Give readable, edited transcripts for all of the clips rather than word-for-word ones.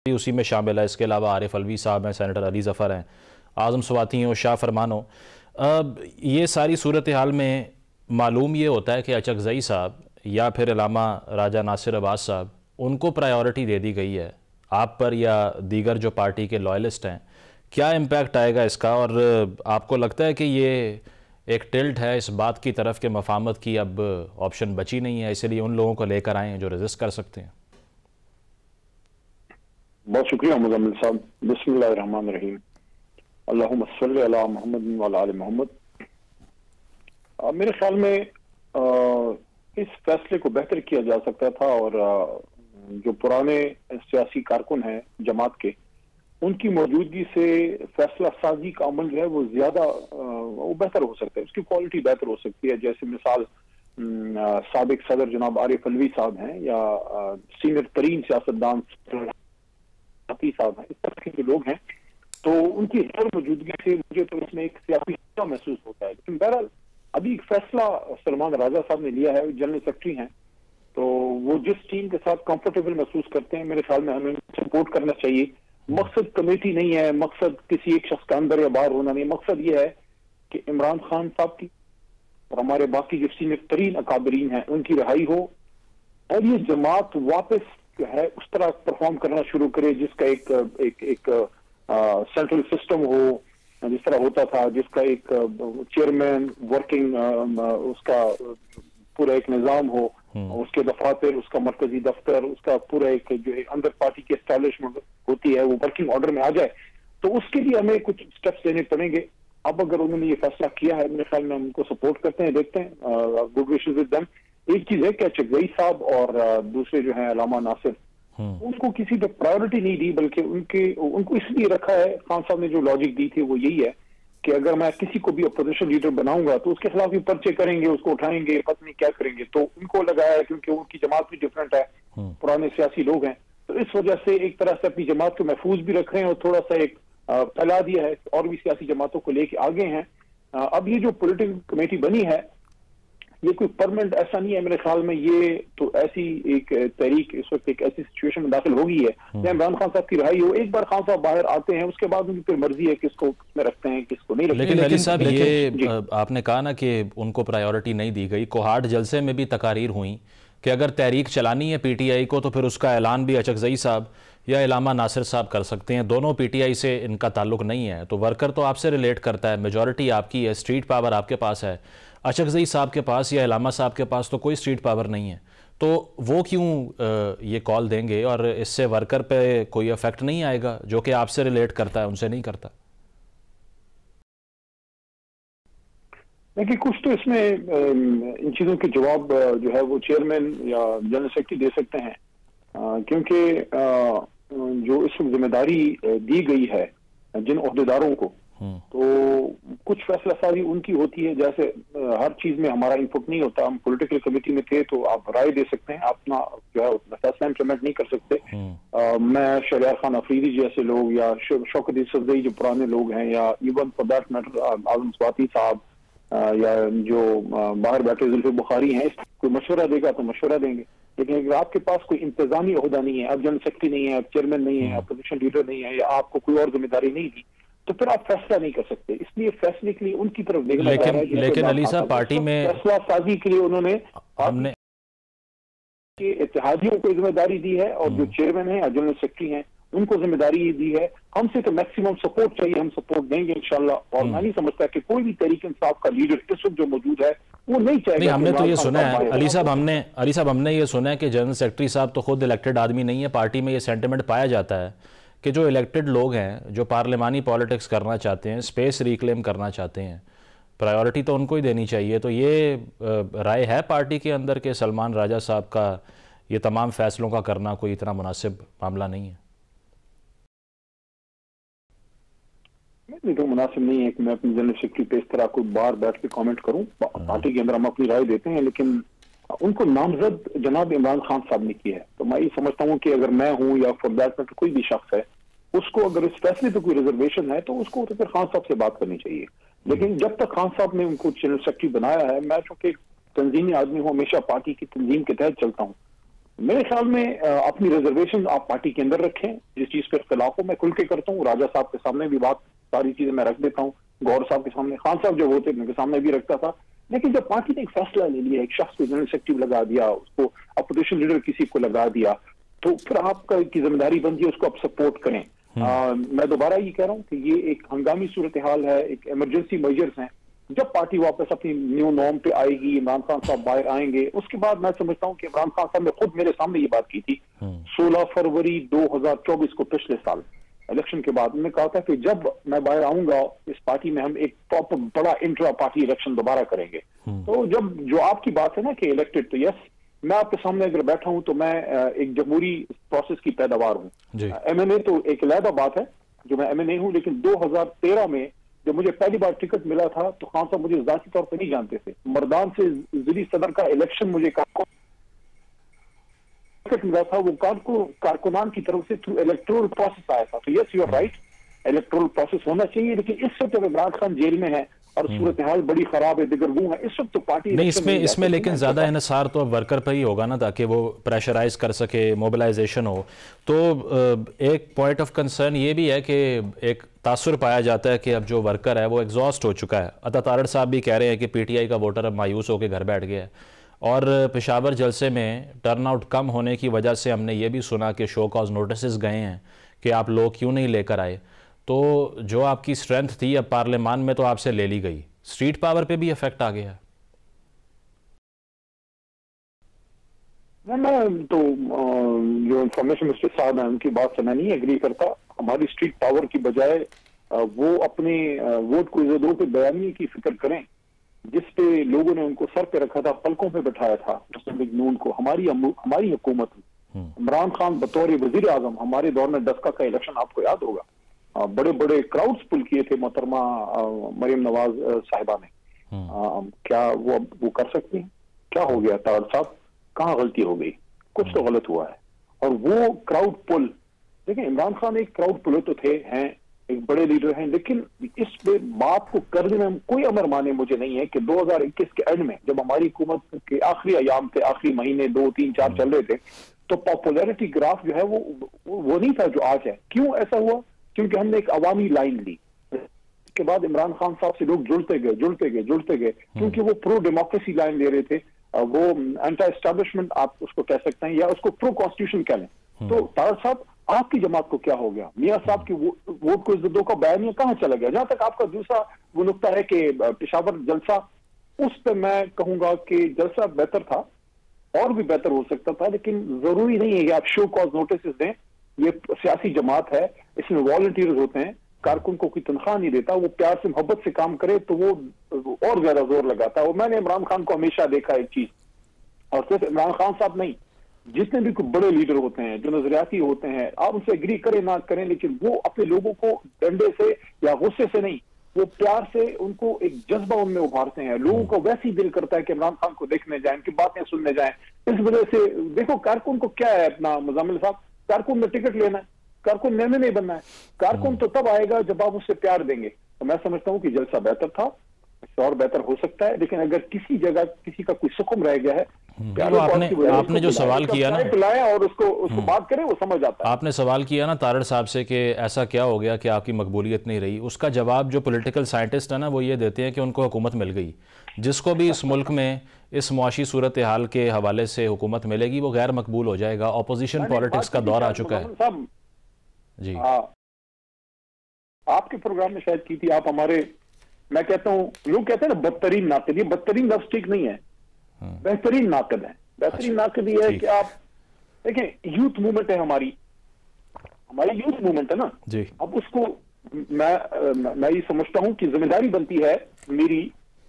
भी उसी में शामिल है। इसके अलावा आरिफ अलवी साहब हैं, सेनेटर अली ज़फ़र हैं, आज़म स्वाति हैं और शाह फरमान हो। ये सारी सूरत हाल में मालूम ये होता है कि अचकज़ई साहब या फिर अल्लामा राजा नासिर अब्बास साहब, उनको प्रायोरिटी दे दी गई है आप पर या दीगर जो पार्टी के लॉयलिस्ट हैं। क्या इम्पैक्ट आएगा इसका, और आपको लगता है कि ये एक टिल्ट है इस बात की तरफ कि मफाहमत की अब ऑप्शन बची नहीं है, इसलिए उन लोगों को लेकर आए हैं जो रेजिस्ट कर सकते हैं? बहुत शुक्रिया मुज़म्मिल साहब। बिस्मिल्लाहिर्रहमानिर्रहीम। अल्लाहुम्मा सल्लि अला मुहम्मद व अला आलि मोहम्मद। मेरे ख्याल में इस फैसले को बेहतर किया जा सकता था और जो पुराने सियासी कारकुन हैं जमात के, उनकी मौजूदगी से फैसला साजी का अमल जो है वो ज्यादा वो बेहतर हो सकता है, उसकी क्वालिटी बेहतर हो सकती है। जैसे मिसाल साबिक सदर जनाब आरिफ अलवी साहब हैं या सीनियर तरीन सियासतदान साहब हैं, इस तरह के जो लोग हैं, तो उनकी गैर मौजूदगी से मुझे तो इसमें एक सियासी महसूस होता है। लेकिन बहरहाल अभी एक फैसला सलमान राजा साहब ने लिया है, जनरल सेक्रेटरी हैं, तो वो जिस टीम के साथ कंफर्टेबल महसूस करते हैं, मेरे ख्याल में हमें सपोर्ट करना चाहिए। मकसद कमेटी नहीं है, मकसद किसी एक शख्स का अंदर या बाहर होना नहीं, मकसद ये है कि इमरान खान साहब की और हमारे बाकी जो सीनियर तरीन अकाबरीन हैं उनकी रिहाई हो और ये जमात वापस जो है उस तरह परफॉर्म करना शुरू करे जिसका एक सेंट्रल सिस्टम हो, जिस तरह होता था, जिसका एक चेयरमैन वर्किंग उसका पूरा एक निजाम हो, उसके दफातर, उसका मरकजी दफ्तर, उसका पूरा एक जो अंदर पार्टी की एस्टैब्लिशमेंट होती है वो वर्किंग ऑर्डर में आ जाए। तो उसके लिए हमें कुछ स्टेप्स लेने पड़ेंगे। अब अगर उन्होंने ये फैसला किया है, मेरे ख्याल में हम उनको सपोर्ट करते हैं, देखते हैं, गुड विशेस विद देम। एक चीज है कि अचकज़ई साहब और दूसरे जो हैं अल्लामा नासिर, उनको किसी पे प्रायोरिटी नहीं दी, बल्कि उनको इसलिए रखा है। खान साहब ने जो लॉजिक दी थी वो यही है कि अगर मैं किसी को भी अपोजिशन लीडर बनाऊंगा तो उसके खिलाफ भी पर्चे करेंगे, उसको उठाएंगे, पता नहीं क्या करेंगे। तो उनको लगाया है क्योंकि उनकी जमात भी डिफरेंट है, पुराने सियासी लोग हैं, तो इस वजह से एक तरह से अपनी जमात को महफूज भी रख रहे हैं और थोड़ा सा एक फैला दिया है और भी सियासी जमातों को लेके आगे हैं। अब ये जो पॉलिटिकल कमेटी बनी है ये कोई परमानेंट ऐसा नहीं है मेरे ख्याल में। ये तो ऐसी एक तहरीक इस वक्त एक ऐसी सिचुएशन में दाखिल हो गई है जहाँ इमरान खान साहब की रिहाई हो, एक बार खान साहब बाहर आते हैं, उसके बाद उनकी फिर मर्जी है किसको किसमें रखते हैं किसको नहीं रखते हैं। लेकिन अली साहब, ये आपने कहा ना कि उनको प्रायोरिटी नहीं दी गई। कोहाट जलसे में भी तकारीर हुई कि अगर तहरीक चलानी है पीटीआई को तो फिर उसका ऐलान भी अचकज़ई साहब या अल्लामा नासिर साहब कर सकते हैं। दोनों पीटीआई से इनका ताल्लुक नहीं है, तो वर्कर तो आपसे रिलेट करता है, मेजॉरिटी आपकी है, स्ट्रीट पावर आपके पास है। अचकज़ई साहब के पास या अल्लामा साहब के पास तो कोई स्ट्रीट पावर नहीं है, तो वो क्यों ये कॉल देंगे और इससे वर्कर पे कोई इफेक्ट नहीं आएगा जो कि आपसे रिलेट करता है, उनसे नहीं करता? देखिए, कुछ तो इसमें इन चीज़ों के जवाब जो है वो चेयरमैन या जनरल सेक्रेटरी दे सकते हैं, क्योंकि जो इस जिम्मेदारी दी गई है जिन ओहदेदारों को, तो कुछ फैसला साजी उनकी होती है। जैसे हर चीज में हमारा इनपुट नहीं होता, हम पॉलिटिकल कमेटी में थे तो आप राय दे सकते हैं, अपना जो है फैसला इम्प्लीमेंट नहीं कर सकते। मैं शरियार खान अफरीदी जैसे लोग या शौकत सफदई जो पुराने लोग हैं, या इवन फॉर दैट मैटर आज़म स्वाति साहब या जो बाहर बैठे जुल्फे बुखारी हैं, कोई मशवरा देगा तो मशवरा देंगे। लेकिन अगर आपके पास कोई इंतजामी ओहदा नहीं है, आप जनरल सेक्रेटरी नहीं है, आप चेयरमैन नहीं है, अपोजिशन लीडर नहीं है, या आपको कोई और जिम्मेदारी नहीं दी, तो फिर आप फैसला नहीं कर सकते। इसलिए फैसले के लिए उनकी तरफ देखना लेकिन, लेकिन अली साहब, पार्टी में फैसला साजी के लिए उन्होंने हमने इत्तेहादियों को जिम्मेदारी दी है और जो चेयरमैन है या जनरल सेक्रेटरी हैं उनको जिम्मेदारी दी है। हमसे तो मैक्सिमम सपोर्ट चाहिए, हम सपोर्ट देंगे इंशाल्लाह। और मैं नहीं समझता कि कोई भी तहरीक इंसाफ का लीडर इस वक्त जो मौजूद है वो नहीं चाहेगा। नहीं, हमने तो ये सुना है अली साहब, हमने ये सुना है कि जनरल सेक्रेटरी साहब तो खुद इलेक्टेड आदमी नहीं है। पार्टी में ये सेंटिमेंट पाया जाता है कि जो इलेक्टेड लोग हैं, जो पार्लिमानी पॉलिटिक्स करना चाहते हैं, स्पेस रिक्लेम करना चाहते हैं, प्रायोरिटी तो उनको ही देनी चाहिए। तो ये राय है पार्टी के अंदर कि सलमान राजा साहब का ये तमाम फैसलों का करना कोई इतना मुनासिब मामला नहीं है? नहीं, तो मुनासिब नहीं है कि मैं अपनी जनरल सेक्रेटरी पे इस तरह कोई बार बैठ के कमेंट करूं। पार्टी के अंदर हम अपनी राय देते हैं, लेकिन उनको नामजद जनाब इमरान खान साहब ने किया है। तो मैं ये समझता हूँ कि अगर मैं हूँ या फॉर दैट मैटर कोई भी शख्स है, उसको अगर इस फैसले पे कोई रिजर्वेशन है तो उसको तो फिर खान साहब से बात करनी चाहिए। लेकिन जब तक खान साहब ने उनको जनरल सेक्रेटरी बनाया है, मैं चूंकि तंजीमी आदमी हूँ, हमेशा पार्टी की तंजीम के तहत चलता हूँ, मेरे ख्याल में अपनी रिजर्वेशन आप पार्टी के अंदर रखें। जिस चीज पर इख्तिलाफ हो मैं खुल के करता हूँ, राजा साहब के सामने भी बात सारी चीजें मैं रख देता हूँ, गौर साहब के सामने, खान साहब जब होते उनके सामने भी रखता था। लेकिन जब पार्टी ने एक फैसला ले लिया, एक शख्स को जनरल सेक्रेटरी लगा दिया, उसको अपोजिशन लीडर किसी को लगा दिया, तो फिर आपका की जिम्मेदारी बनती है उसको आप सपोर्ट करें। मैं दोबारा ये कह रहा हूँ कि ये एक हंगामी सूरत हाल है, एक इमरजेंसी मेजर्स हैं। जब पार्टी वापस अपनी न्यू नॉर्म पे आएगी, इमरान खान साहब बाहर आएंगे, उसके बाद मैं समझता हूँ कि इमरान खान साहब ने खुद मेरे सामने ये बात की थी 16 फरवरी 2024 को, पिछले साल इलेक्शन के बाद। उन्होंने कहा था कि जब मैं बाहर आऊंगा इस पार्टी में हम एक प्रॉपर बड़ा इंट्रा पार्टी इलेक्शन दोबारा करेंगे। तो जब जो आपकी बात है ना कि इलेक्टेड, तो यस, मैं आपके सामने अगर बैठा हूं तो मैं एक जमहूरी प्रोसेस की पैदावार हूं। MNA तो एक अलहदा बात है जो मैं MNA हूं, लेकिन 2013 में जब मुझे पहली बार टिकट मिला था तो खान साहब मुझे जाती तौर पर नहीं जानते थे। मर्दान से जिली सदर का इलेक्शन मुझे टिकट मिला था, वो कारकुनान की तरफ से थ्रू इलेक्टोरल प्रोसेस आया था। तो yes, you are right, electoral process होना चाहिए। लेकिन इस वक्त जब इमरान खान जेल में है और सूरत हाल बड़ी खराब है, दिगरगू है, इस वक्त तो पार्टी नहीं, इसमें लेकिन ज्यादा इन्हिसार तो अब वर्कर पर ही होगा ना, ताकि वो प्रेशराइज कर सके, मोबिलाइजेशन हो। तो एक पॉइंट ऑफ कंसर्न ये भी है कि एक तासुर पाया जाता है कि अब जो वर्कर है वो एग्जॉस्ट हो चुका है। अता तारड़ साहब भी कह रहे हैं कि PTI का वोटर अब मायूस होकर घर बैठ गया है, और पेशावर जलसे में टर्नआउट कम होने की वजह से हमने ये भी सुना कि शो कॉज नोटिस गए हैं कि आप लोग क्यों नहीं लेकर आए। तो जो आपकी स्ट्रेंथ थी अब पार्लियामान में तो आपसे ले ली गई, स्ट्रीट पावर पे भी इफेक्ट आ गया। मैं तो जो इंफॉर्मेशन मिनिस्टर साहब है उनकी बात से मैं नहीं एग्री करता। हमारी स्ट्रीट पावर की बजाय वो अपने वोट को इज़्ज़तों पे बयानी की फिक्र करें, जिस पे लोगों ने उनको सर पे रखा था, पलकों पे बैठाया था मुस्लिम लीग नून को। हमारी हुकूमत, इमरान खान बतौर वजीर आजम, हमारे दौर में डस्का का इलेक्शन आपको याद होगा, बड़े बड़े क्राउड्स पुल किए थे मोहतरमा मरियम नवाज साहिबा ने। क्या वो कर सकती हैं? क्या हो गया तारड़ साहब, कहाँ गलती हो गई? कुछ तो गलत हुआ है। और वो क्राउड पुल, देखिए इमरान खान एक क्राउड पुल तो थे, हैं एक बड़े लीडर हैं, लेकिन इस बात को करने में कोई अमर माने मुझे नहीं है कि 2021 के एंड में जब हमारी हुकूमत के आखिरी अयाम थे, आखिरी महीने 2, 3, 4 चल रहे थे, तो पॉपुलैरिटी ग्राफ जो है वो नहीं था जो आज है। क्यों ऐसा हुआ? क्योंकि हमने एक अवामी लाइन ली। इसके बाद इमरान खान साहब से लोग जुड़ते गए, क्योंकि वो प्रो डेमोक्रेसी लाइन ले रहे थे, वो एंटी एस्टैब्लिशमेंट आप उसको कह सकते हैं या उसको प्रो कॉन्स्टिट्यूशन कह लें। तो तारड़ साहब, आपकी जमात को क्या हो गया? मियां साहब की वोट को इज़्ज़तों का बयानिया कहाँ चला गया? जहां तक आपका दूसरा वो नुक्ता है कि पेशावर जलसा, उस पर मैं कहूंगा कि जलसा बेहतर था, और भी बेहतर हो सकता था, लेकिन जरूरी नहीं है कि आप शो कॉज नोटिस दें। ये सियासी जमात है, इसमें वॉलंटियर्स होते हैं, कारकुन को कोई तनख्वाह नहीं देता, वो प्यार से मोहब्बत से काम करे तो वो और ज्यादा जोर लगाता है। और मैंने इमरान खान को हमेशा देखा एक चीज, और सिर्फ इमरान खान साहब नहीं, जितने भी बड़े लीडर होते हैं जो नजरियाती होते हैं, आप उनसे एग्री करें ना करें, लेकिन वो अपने लोगों को डंडे से या गुस्से से नहीं, वो प्यार से उनको एक जज्बा उनमें उभारते हैं। लोगों को वैसे ही दिल करता है कि इमरान खान को देखने जाएं, उनकी बातें सुनने जाएं। इस वजह से देखो, कारकुन को क्या है अपना, मुजामिल साहब, कारकुन में टिकट लेना है, कारकुन लेने नहीं बनना है। कारकुन तो तब आएगा जब आप उससे प्यार देंगे। तो मैं समझता हूं कि जलसा बेहतर था, और बेहतर हो सकता है, लेकिन अगर किसी जगह किसी का कोई सुकून रह गया है, तो आपने जो सवाल किया ना, और उसको बात करें, वो समझ आता है। आपने सवाल किया ना तारड़ साहब से कि ऐसा क्या हो गया कि आपकी मकबूलियत नहीं रही, उसका जवाब जो पॉलिटिकल साइंटिस्ट है ना वो ये देते हैं कि उनको हुकूमत मिल गई। जिसको भी इस मुल्क में इस मुआशी सूरत हाल के हवाले से हुकूमत मिलेगी वो गैर मकबूल हो जाएगा। ऑपोजिशन पॉलिटिक्स का दौर आ चुका है जी। आपके प्रोग्राम में शायद की थी आप, हमारे, मैं कहता हूं, लोग कहते हैं ना बदतरीन नाकद, ये बदतरीन लफ्ज ठीक नहीं है, बेहतरीन नाकद है। बेहतरीन नाकद ये है कि आप देखें, यूथ मूवमेंट है हमारी यूथ मूवमेंट है ना जी। अब उसको मैं ये समझता हूं कि जिम्मेदारी बनती है मेरी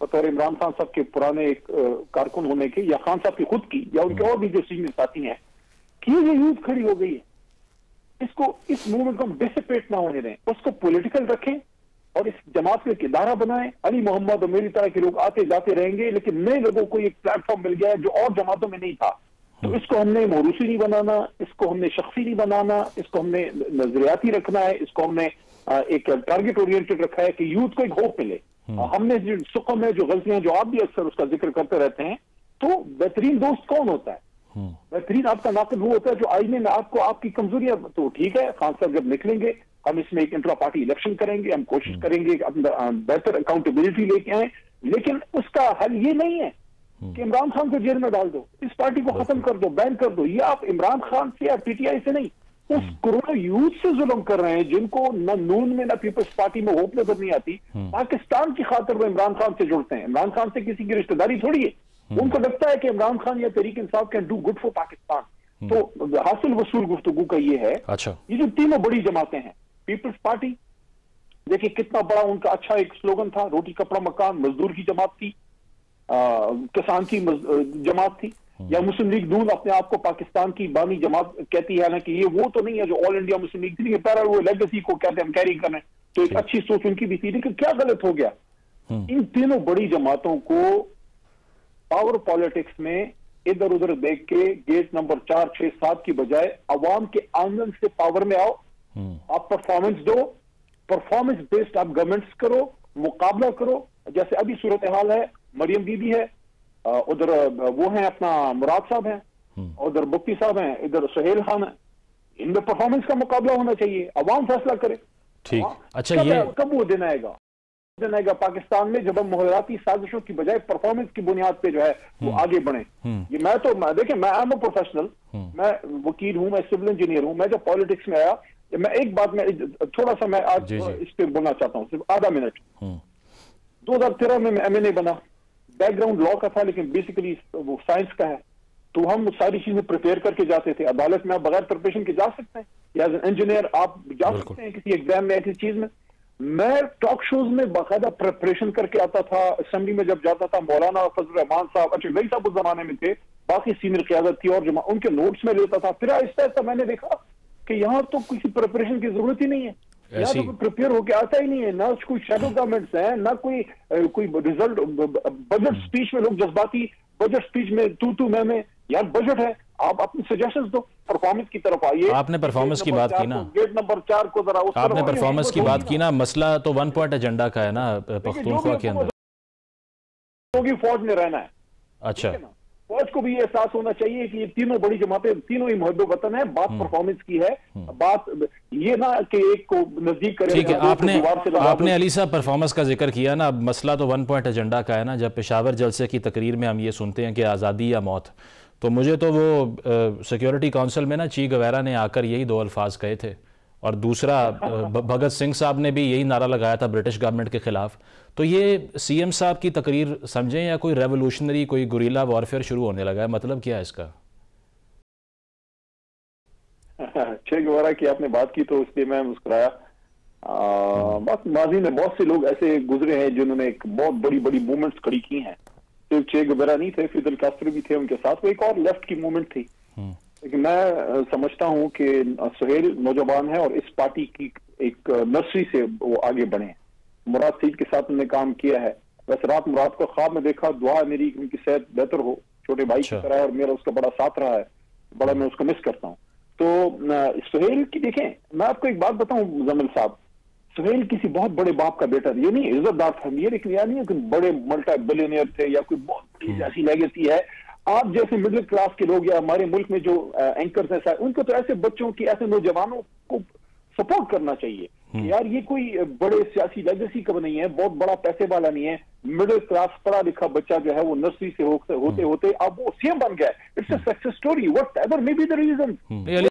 बतौर इमरान खान साहब के पुराने एक कारकुन होने के, या खान साहब की खुद की, या उनके और भी जो सीनियर साथी हैं, कि ये यूथ खड़ी हो गई है, इसको, इस मूवमेंट को हम डिसिपेट ना होने दें, उसको पॉलिटिकल रखें और इस जमात को एक इदारा बनाएं। अली मोहम्मद और मेरी तरह के लोग आते जाते रहेंगे, लेकिन नए लोगों को एक प्लेटफॉर्म मिल गया है जो और जमातों में नहीं था। तो इसको हमने मौरूसी नहीं बनाना, इसको हमने शख्सी नहीं बनाना, इसको हमने नजरियाती रखना है, इसको हमने एक टारगेट ओरिएंटेड रखा है कि यूथ को एक होप मिले। हमने जो सुकम है, जो गलतियां जो आप भी अक्सर उसका जिक्र करते रहते हैं, तो बेहतरीन दोस्त कौन होता है? बेहतरीन आपका नाक़िद वो होता है जो आईने में आपको आपकी कमजोरियां, तो ठीक है खान साहब जब निकलेंगे हम इसमें एक इंट्रा पार्टी इलेक्शन करेंगे, हम कोशिश करेंगे कि बेहतर अकाउंटेबिलिटी लेके आए, लेकिन उसका हल ये नहीं है कि इमरान खान को जेल में डाल दो, इस पार्टी को खत्म कर दो, बैन कर दो। ये आप इमरान खान से या पीटीआई से नहीं, उस करोड़ों यूथ से जुल्म कर रहे हैं जिनको न नून में न पीपल्स पार्टी में होप नजर नहीं आती। पाकिस्तान की खातिर वो इमरान खान से जुड़ते हैं। इमरान खान से किसी की रिश्तेदारी थोड़ी है, उनको लगता है कि इमरान खान या Tehreek Insaf can do good for Pakistan. तो हासिल वसूल गुफ्तगू का ये है। अच्छा, ये जो तीनों बड़ी जमातें हैं, पीपल्स पार्टी देखिए कितना बड़ा उनका अच्छा एक स्लोगन था, रोटी कपड़ा मकान, मजदूर की जमात थी, किसान की जमात थी, या मुस्लिम लीग नून अपने आप को पाकिस्तान की बानी जमात कहती है ना, कि ये वो तो नहीं है जो ऑल इंडिया मुस्लिम लीग थी, पैरा वो लेगेसी को कहते हैं हम कैरी कर रहे हैं। तो एक अच्छी सोच उनकी भी थी, लेकिन क्या गलत हो गया, इन तीनों बड़ी जमातों को पावर पॉलिटिक्स में इधर उधर देख के गेट नंबर 4, 6, 7 की बजाय अवाम के आंगन से पावर में आओ, आप परफॉर्मेंस दो, परफॉर्मेंस बेस्ड आप गवर्नमेंट्स करो, मुकाबला करो। जैसे अभी सूरत हाल है, मरियम बीबी है, उधर वो हैं अपना मुराद साहब हैं, उधर बुक्ती साहब हैं, इधर सुहेल खान है, इनमें परफॉर्मेंस का मुकाबला होना चाहिए, अवाम फैसला करे। ठीक, अच्छा ये कब वो दिन आएगा पाकिस्तान में जब हम मुहराती साजिशों की बजाय परफॉर्मेंस की बुनियाद पे जो है वो आगे बढ़े। ये मैं तो देखिए मैं एम ए प्रोफेशनल, मैं वकील हूं, मैं सिविल इंजीनियर हूं, मैं जब पॉलिटिक्स में आया, मैं एक बात में थोड़ा सा मैं आज इस पे बोलना चाहता हूं, सिर्फ आधा मिनट। 2013 में मैं एमए नहीं बना, बैकग्राउंड लॉ का था, लेकिन बेसिकली वो साइंस का है, तो हम सारी चीजें प्रिपेयर करके जाते थे। अदालत में आप बगैर प्रिपरेशन के जा सकते हैं, या एज एन इंजीनियर आप जा सकते हैं किसी एग्जाम में, ऐसी चीज में। मैं टॉक शोज में बाकायदा प्रिपरेशन करके आता था, असेंबली में जब जाता था, मौलाना फजल रहमान साहब, अच्छा वही साहब उस जमाने में थे, बाकी सीनियर क़यादत थी, और उनके नोट्स में लेता था। फिर आहिस्ता आहिस्ता मैंने देखा कि यहाँ तो किसी प्रिपरेशन की जरूरत ही नहीं है, यहाँ तो प्रिपेयर होके आता ही नहीं है, ना कोई शेडो गवर्नमेंट्स है, ना कोई रिजल्ट। बजट स्पीच में लोग जज्बाती, बजट स्पीच में तू मैं यार बजट है, आप अपनी सजेशंस दो, परफॉर्मेंस की तरफ आइए। आपने परफॉर्मेंस की बात की ना, गेट नंबर 4 को जरा उस आपने परफॉर्मेंस की बात की ना, मसला तो 1 पॉइंट एजेंडा का है ना पख्तूनख्वा के अंदर, फौज में रहना है। अच्छा, फौज को भी एहसास होना चाहिए कि ये तीनों बड़ी जमातें तीनों ही मुहब्बत वतन है। बात परफॉर्मेंस की है, बात ये ना कि एक को नजदीक करे। ठीक है, आपने अली साहब परफॉर्मेंस का जिक्र किया ना, अब मसला तो 1 पॉइंट एजेंडा का है ना। जब पेशावर जलसे की तकरीर में हम ये सुनते हैं कि आज़ादी या मौत, तो मुझे तो वो सिक्योरिटी काउंसिल में ना ची गवेरा ने आकर यही 2 अल्फाज कहे थे, और दूसरा भगत सिंह साहब ने भी यही नारा लगाया था ब्रिटिश गवर्नमेंट के खिलाफ। तो ये सीएम साहब की तकरीर समझें या कोई रेवोल्यूशनरी, कोई गुरीला वॉरफेयर शुरू होने लगा है, मतलब क्या है इसका? चे गुवेरा की आपने बात की तो इसलिए मैं मुस्कुराया। बस माजी में बहुत से लोग ऐसे गुजरे हैं जिन्होंने एक बहुत बड़ी बड़ी मूवमेंट्स खड़ी की हैं। सिर्फ चे गुवेरा नहीं थे, फिदल कास्ट्रो भी थे उनके साथ, वो एक और लेफ्ट की मूवमेंट थी। लेकिन मैं समझता हूं कि सुहेल नौजवान है और इस पार्टी की एक नर्सरी से वो आगे बढ़े। मुराद सईद के साथ उन्होंने काम किया है। वैसे रात मुराद को ख्वाब में देखा, दुआ है मेरी उनकी सेहत बेहतर हो, छोटे भाई की तरह, और मेरा उसका बड़ा साथ रहा है, बड़ा मैं उसको मिस करता हूँ। तो सुहेल की देखें, मैं आपको एक बात बताऊं मुजम्मिल साहब, सुहेल किसी बहुत बड़े बाप का बेटा, ये नहीं इज्जतदार फैमिली है, लेकिन यह नहीं है कि बड़े मल्टी बिलियनियर थे या कोई बहुत बड़ी ऐसी लेगेसी है। आप जैसे मिडिल क्लास के लोग या हमारे मुल्क में जो एंकर्स हैं, उनको तो ऐसे बच्चों की, ऐसे नौजवानों को सपोर्ट करना चाहिए। यार ये कोई बड़े सियासी लेगेसी का नहीं है, बहुत बड़ा पैसे वाला नहीं है, मिडिल क्लास पढ़ा लिखा बच्चा जो है वो नर्सरी से होते होते अब वो सीएम बन गया। It's a success story, whatever may be the reason.